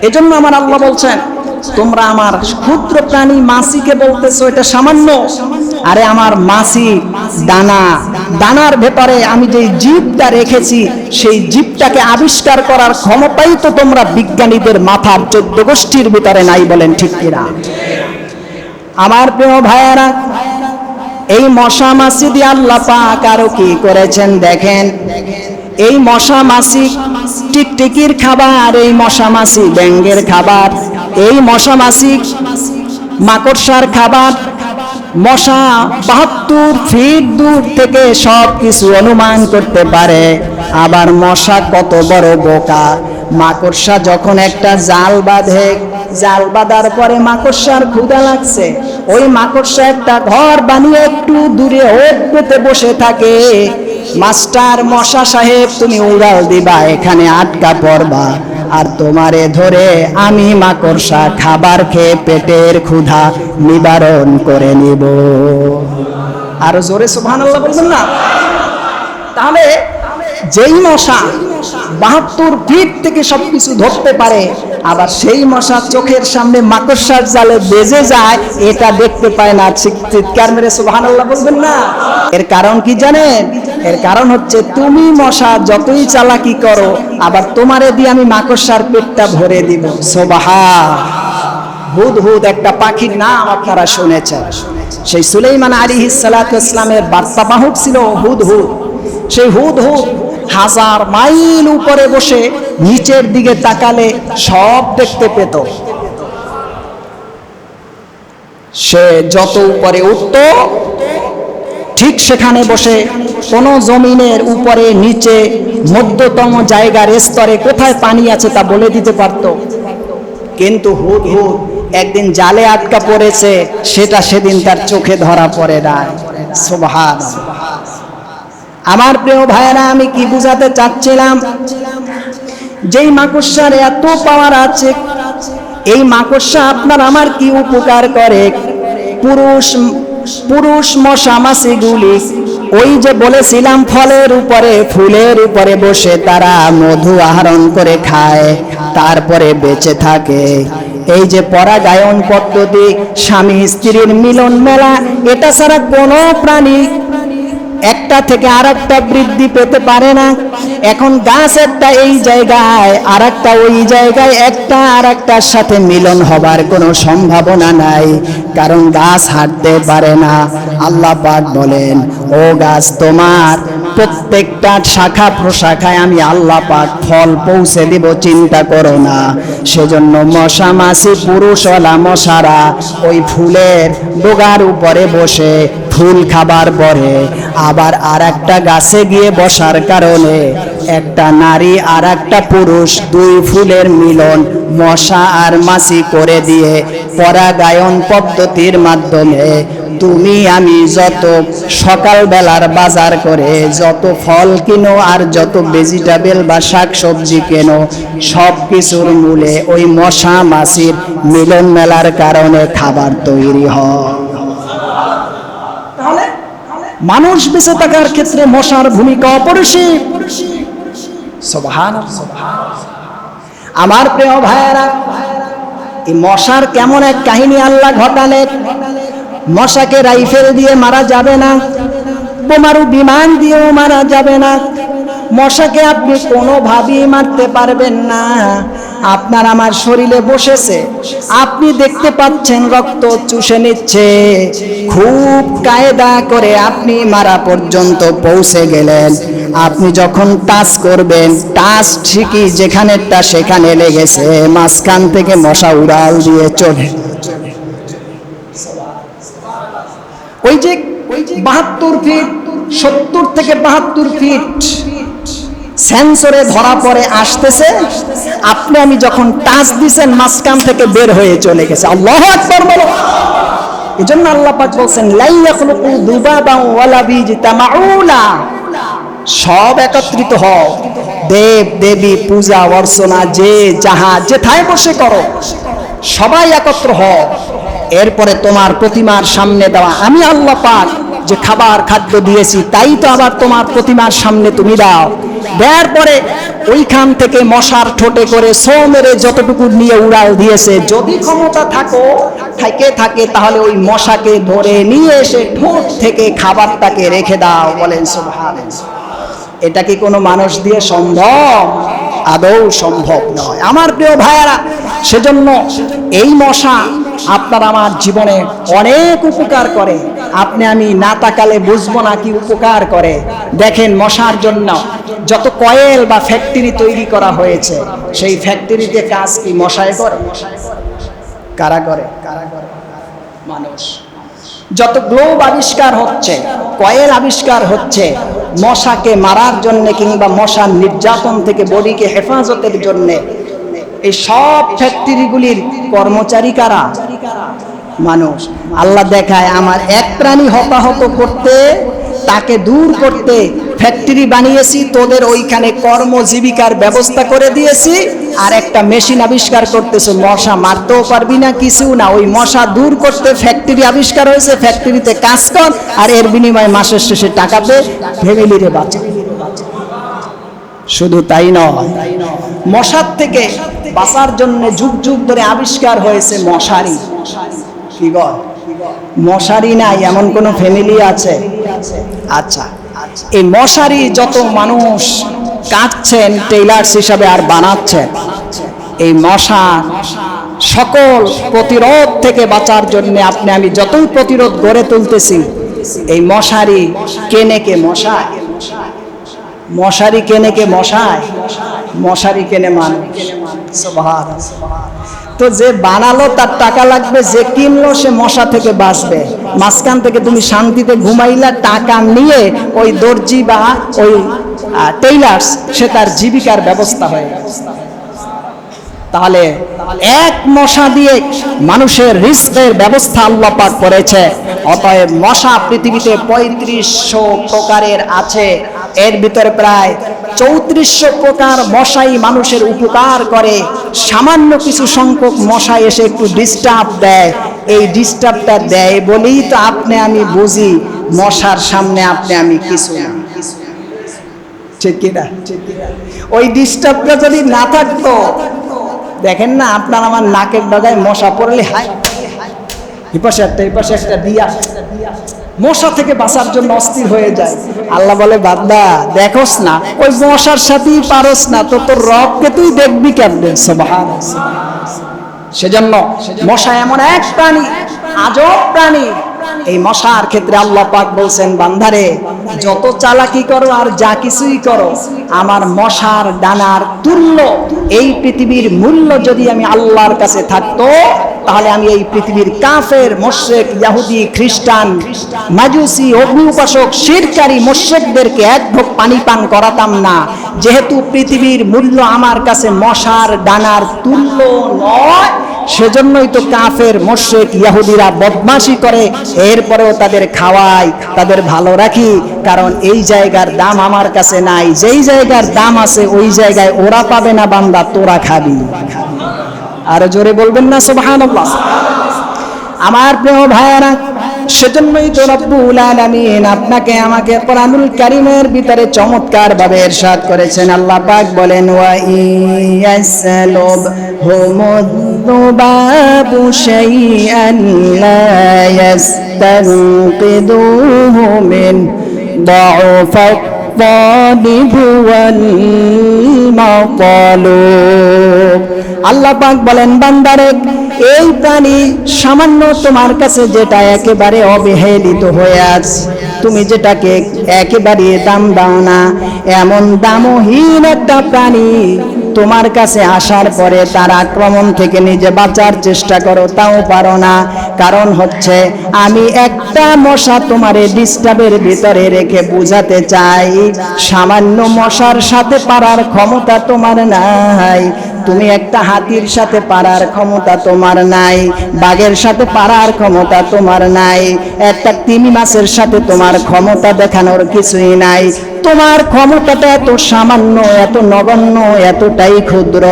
এজন্য আমার আল্লাহ বলছেন, তোমরা আমার ক্ষুদ্র প্রাণী মাছিকে বলতেছো এটা সামান্য। আরে আমার মাছি দানার ভেতরে আমি যে জীবটা রেখেছি সেই জীবটাকে আবিষ্কার করার ক্ষমতাই তো তোমরা বিজ্ঞানীদের মাথার 14 গোষ্ঠীর ভিতরে নাই, বলেন ঠিক কিনা? আমার প্রিয় ভাইয়েরা, এই মশা মাছি দিয়ে আল্লাহ পাক আরো কি করেছেন দেখেন। এই মশা মাছি টিকটিকির খাবার, এই মশা মাছি ব্যাঙের খাবার, এই মশা মাছি মাকড়সার খাবার। মশা 72 ফিট দূর থেকে সব কিছু অনুমান করতে পারে। আবার মশা কত বড় বোকা, মাকড়সা যখন একটা জাল বাঁধে, জাল বাঁধার পরে মাকড়সার ক্ষুধা লাগছে, ওই মাকড়সা একটা ঘর বানিয়ে একটু দূরে ওট পেতে বসে থাকে। মাস্টার মশা সাহেব তুমি উড়াল দিবা, এখানে আটকা পড়বা, আর তোমারে ধরে আমি মাকড়সা খাবার খেয়ে পেটের ক্ষুধা নিবারণ করে নিব। আরো জোরে সুবহানাল্লাহ বলবেন না? তাহলে যেই মশা 72 ফিট থেকে সবকিছু ধরতে পারে, আবার সেই মশা চোখের সামনে মাকড়সার জালে বেজে যায়, এটা দেখতে পায় না। চিৎকার মেরে সুবহানাল্লাহ বলবেন না? এর কারণ কি জানেন? এর কারণ হচ্ছে তুমি মশা যতই চালাকি করো, আবার তোমারে দিয়ে আমি মাকড়সার পেটটা ভরে দিব। সুবহান। হুদহুদ একটা পাখির নাম আপনারা শুনেছেন। সেই সুলাইমান আলাইহিস সালাতু ওয়াস সালামের বার্তাবাহক ছিল হুদহুদ। সেই হুদহুদ 1000 মাইল উপরে বসে নিচের দিকে তাকালে সব দেখতে পেত। সে যত উপরে উঠত ঠিক সেখানে বসে কোন জমিনের উপরে নিচে মধ্যতম জায়গার স্তরে কোথায় পানি আছে তা বলে দিতে পারত। কিন্তু হুদহুদ একদিন জালে আটকা পড়েছে, সেটা সেদিন তার চোখে ধরা পড়ে না। সুবহানাল্লাহ। আমার প্রিয় ভাইয়েরা, আমি কি বুঝাতে চাচ্ছিলাম, যেই মাকড়সার এত পাওয়ার আছে, এই মাকড়সা আপনার আমার কি উপকার করে। পুরুষ মশা মাছিগুলি ওই যে বলেছিলাম ফলের উপরে ফুলের উপরে বসে তারা মধু আহরণ করে খায়, তারপরে বেঁচে থাকে। এই যে পরাগায়ন পদ্ধতি, স্বামী স্ত্রীর মিলন মেলা, এটা ছাড়া কোনো প্রাণী একটা থেকে আরেকটা বৃদ্ধি পেতে পারে না। এখন গাছ একটা এই জায়গায়, আরেকটা ওই জায়গায়, একটা আরেকটার সাথে মিলন হবার কোনো সম্ভাবনা নাই, কারণ গাছ হাঁটতে পারে না। আল্লাহ পাক বলেন, ও গাছ তোমার প্রত্যেকটা শাখা প্রশাখায় আমি আল্লাহ পাক ফল পৌঁছে দিব, চিন্তা করো না। সেজন্য মশা মাছি পুরুষওয়ালা মশারা ওই ফুলের ডগার উপরে বসে ফুল খাবার পরে আবার আর একটা গাছে গিয়ে বসার কারণে একটা নারী আর একটা পুরুষ, দুই ফুলের মিলন মশা আর মাছি করে দিয়ে পরাগায়ন পদ্ধতির মাধ্যমে তুমি আমি যত সকালবেলার বাজার করে যত ফল কিনো আর যত ভেজিটেবল বা শাকসবজি কেনো, সব কিছুর মূলে ওই মশা মাছির মিলন মেলার কারণে খাবার তৈরি হয়। তাহলে মানুষ বেঁচে থাকার ক্ষেত্রে মশার ভূমিকা অপরিসীম। সুবহানাল্লাহ। আমার প্রিয় ভাইয়েরা, এই মশার কেমন এক কাহিনী আল্লাহ ঘটালেন। মশাকে রাইফেল দিয়ে মারা যাবে না, বোমারু বিমান দিয়েও মারা যাবে না, মশাকে আপনি কোনোভাবেই মারতে পারবেন না। আপনার আমার শরীরে বসেছে, আপনি দেখতে পাচ্ছেন রক্ত চুষে নিচ্ছে, খুব কায়দা করে আপনি মারা পর্যন্ত পৌঁছে গেলেন। আপনি যখন টাচ করবেন, টাচ ঠিকই যেখানেরটা সেখানে লেগেছে, মাঝখান থেকে মশা উড়াল দিয়ে চলে। ওই যে 72 ফিট, 70 থেকে 72 ফিট সেন্সরে ধরা পড়ে আসতেছে, আপনি আমি যখন টাচ দিছেন মাঝখান থেকে বের হয়ে চলে গেছে। আল্লাহু আকবার বলো। এজন্য আল্লাহ পাক বলেন লা ইয়াখলুকু যুবাবান ওয়ালা বিজতামাউলা, সব একত্রিত হও, দেব দেবী পূজা অর্চনা যে যাহা যেথায় বসে করো, সবাই একত্র হও। এরপরে তোমার প্রতিমার সামনে দেওয়া আমি আল্লাহ পাক যে খাবার খাদ্য দিয়েছি, তাই তো আবার তোমার প্রতিমার সামনে তুমি দাও। দেওয়ার পরে ওইখান থেকে মশার ঠোঁটে করে সৌ মেরে যতটুকু নিয়ে উড়াল দিয়েছে, যদি ক্ষমতা থাকে তাহলে ওই মশাকে ধরে নিয়ে এসে ঠোঁট থেকে খাবারটাকে রেখে দাও। বলেন সুবহানাল্লাহ। এটা কি কোনো মানুষ দিয়ে সম্ভব? আদৌ সম্ভব নয় আমার প্রিয় ভাইয়েরা। সেজন্য এই মশা আপনার আমার জীবনে অনেক উপকার করে। আপনি আমি না তাকালে বুঝবো না কি উপকার করে। দেখেন, মশার জন্য যত কয়েল বা ফ্যাক্টরি তৈরি করা হয়েছে, সেই ফ্যাক্টরিতে কাজ কি মশায় করে? কারা করে? মানুষ। যত গ্লোব আবিষ্কার হচ্ছে, কয়েল আবিষ্কার হচ্ছে, মশাকে মারার জন্য কিংবা মশার নির্যাতন থেকে বডিকে হেফাজতের জন্য, এই সব ফ্যাক্টরিগুলির কর্মচারী কারা? মানুষ। আল্লাহ দেখায় আমার এক প্রাণী হতাহত করতে, তাকে দূর করতে ফ্যাক্টরি বানিয়েছি, তোদের ওইখানে কর্মজীবিকার ব্যবস্থা করে দিয়েছি। আর একটা মেশিন আবিষ্কার করতেছে, মশা মারতেও পারবি না, কিছু না, ওই মশা দূর করতে ফ্যাক্টরি আবিষ্কার হয়েছে, ফ্যাক্টরিতে কাজ কর, আর এর বিনিময়ে মাসের শেষে টাকা পে ফ্যামিলিরে বাঁচা। শুধু তাই নয়, মশার থেকে বাঁচার জন্য যুগ যুগ ধরে আবিষ্কার হয়েছে মশারি। কি গো, মশারি নাই এমন কোন ফ্যামিলি আছে? আচ্ছা, এই মশারি যত মানুষ কাটছেন টেইলার্স হিসাবে আর বানাচ্ছেন, এই মশা সকল প্রতিরোধ থেকে বাঁচার জন্য আপনি আমি যতই প্রতিরোধ গড়ে তুলতেছি, এই মশারি কেনে কে মশায়? মশারি কেনে কে মশায়? মশারি কেনে মানুষ। সুবহানাল্লাহ। তো যে বানালো তার টাকা লাগবে, যে কিনলো সে মশা থেকে বাঁচবে। মাঝখান থেকে তুমি শান্তিতে ঘুমাইলা, টাকা নিয়ে ওই দর্জি বা ওই টেইলার্স সে তার জীবিকার ব্যবস্থা হয়ে গেছে। তাহলে এক মশা দিয়ে মানুষের রিস্কের ব্যবস্থা আল্লাহ পাক করেছে। অতএব মশা পৃথিবীতে 3500 প্রকারের আছে, এর ভিতরে প্রায় 3400 প্রকার মশাই মানুষের উপকার করে। সামান্য কিছু সংখ্যক মশা এসে একটু ডিস্টার্ব দেয়, এই ডিস্টার্বটা দেয় বলেই তো আপনি আমি বুঝি মশার সামনে আপনি আমি কিছু না। ঠিক কিনা? ওই ডিস্টার্বটা যদি না থাকতো, দেখেন না আপনার আমার নাকের ডগায় মশা পড়লে হায় এপাশে একটা দিয়া মশা থেকে বাঁচার জন্য অস্থির হয়ে যায়। আল্লাহ বলে, বান্দা দেখোস না, ওই মশার সাথেই পারস না, তো তোর রবকে তুই দেখবি কেমনে? সুবহানাল্লাহ। সেজন্য মশা এমন এক প্রাণী, আজব প্রাণী। এই মশার ক্ষেত্রে আল্লাহ পাক বলছেন, বান্দারে যত চালাকি করো আর যা কিছুই করো, আমার মশার ডানার তুল্য এই পৃথিবীর মূল্য যদি আমি আল্লাহর কাছে থাকতো, তাহলে আমি এই পৃথিবীর কাফের, মুশরিক, ইহুদি, খ্রিস্টান, মাজুসি, অগ্নি উপাসক, শিরকারী মুশরিকদেরকে এক ঢোক পানি পান করাতাম না। যেহেতু পৃথিবীর মূল্য আমার কাছে মশার ডানার তুল্য নয়, সেজন্যই তো কাফের, মুশরিক, ইহুদিরা বদমাশি করে, এরপরেও তাদের খাওয়াই, তাদের ভালো রাখি, কারণ এই জায়গার দাম আমার কাছে নাই। যেই জায়গার দাম আছে ওই জায়গায় ওরা পাবে না, বান্দা তোরা খাবি। আরো জোরে বলবেন না সুবহানাল্লাহ। আমার প্রিয় ভাইয়েরা, সেজন্যই তো রব্বুল আলামিন আপনাকে আমাকে কোরআনুল কারীমের ভিতরে চমৎকার ভাবে ইরশাদ করেছেন। আল্লাহ পাক বলেন, ওয়া ইয়াসলুব হুমুযুবাবু শাইআন লা ইয়াস্তানকিদুহু মিন দাউফাত তালিব ওয়াল মাতালুব। পাক বলেন বান্দারে এই প্রাণী সামান্য তোমার কাছে যেটা একেবারে অবহেলিত হয়ে আছে, তুমি যেটাকে একেবারে দাম দাও না, এমন দামহীন একটা প্রাণী তোমার কাছে আসার পরে তার আক্রমণ থেকে নিজে বাঁচার চেষ্টা করো, তাও পারো না। কারণ হচ্ছে আমি একটা মশা তোমারে ডিস্টার্বের ভিতরে রেখে বুঝাতে চাই, সামান্য মশার সাথে পারার ক্ষমতা তোমার নাই। তুমি একটা হাতির সাথে পারার ক্ষমতা তোমার নাই, বাঘের সাথে পারার ক্ষমতা তোমার নাই, একটা তিমি মাছের সাথে তোমার ক্ষমতা দেখানোর কিছুই নাই। তোমার ক্ষমতাটা এত সামান্য, এত নগণ্য, এতটাই ক্ষুদ্র,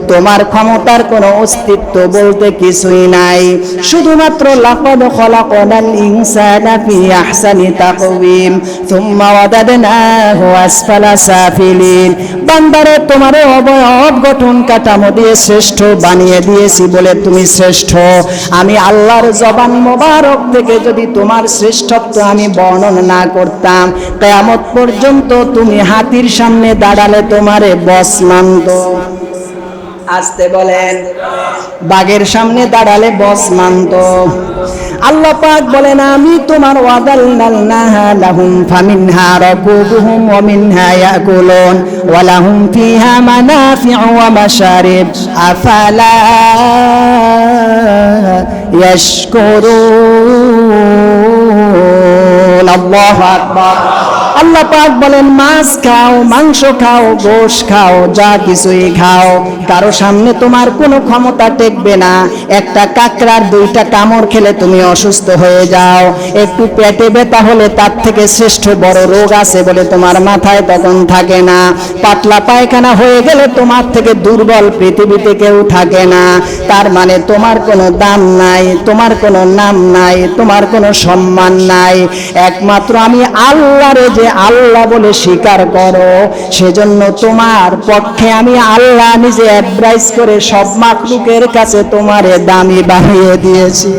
তোমার ক্ষমতার কোনো অস্তিত্ব বলতে কিছুই নাই। শুধুমাত্র লাকাদ খলাকনাল ইনসানা ফি আহসানি তাকওয়িম সুম্মা ওয়াদাদনাহু আসফালা সাফিলিন। বান্দারে তোমার অবয়ব গঠন কাঠামো দিয়ে শ্রেষ্ঠ বানিয়ে দিয়েছি বলে তুমি শ্রেষ্ঠ। আমি আল্লাহর জবান মোবারক থেকে যদি তোমার শ্রেষ্ঠত্ব আমি বর্ণনা না করতাম, কিয়ামত পর্যন্ত তুমি হাতির সামনে দাঁড়ালে তোমারে বস মানত। আসতে বলেন, বাঘের সামনে দাঁড়ালে বস মানত। আল্লাহ পাক বলেন আমি তোমার ওয়াদালনাহা লাহুম ফামিনহা রাকুবুহুম ওয়া মিনহা ইয়াকুলুন ওয়া লাহুম ফিহা মানাফিউ ওয়া মাশারিব আফালা ইয়াশকুরুন। আল্লাহু আকবার। আল্লাহ পাক বলেন মাছ খাও, মাংস খাও, গোশ খাও, যা কিছুই খাও, কারো সামনে তোমার কোনো ক্ষমতা টেকবে না। একটা কাকড়ার 2টা কামড় খেলে তুমি অসুস্থ হয়ে যাও, একটু পেটে ব্যথা হলে তার থেকে শ্রেষ্ঠ বড় রোগ আছে বলে তোমার মাথায় তখন থাকে না। পাতলা পায়খানা হয়ে গেলে তোমার থেকে দুর্বল পৃথিবীতে কেউ থাকে না। তার মানে তোমার কোনো দাম নাই, তোমার কোনো নাম নাই, তোমার কোনো সম্মান নাই। একমাত্র আমি আল্লাহরে যে আল্লাহ বলে স্বীকার করো, সেজন্য তোমার পক্ষে আমি আল্লাহ নিজে অ্যাডভাইস করে সব মাখলুকের কাছে তোমারে দামি বানিয়ে দিয়েছি।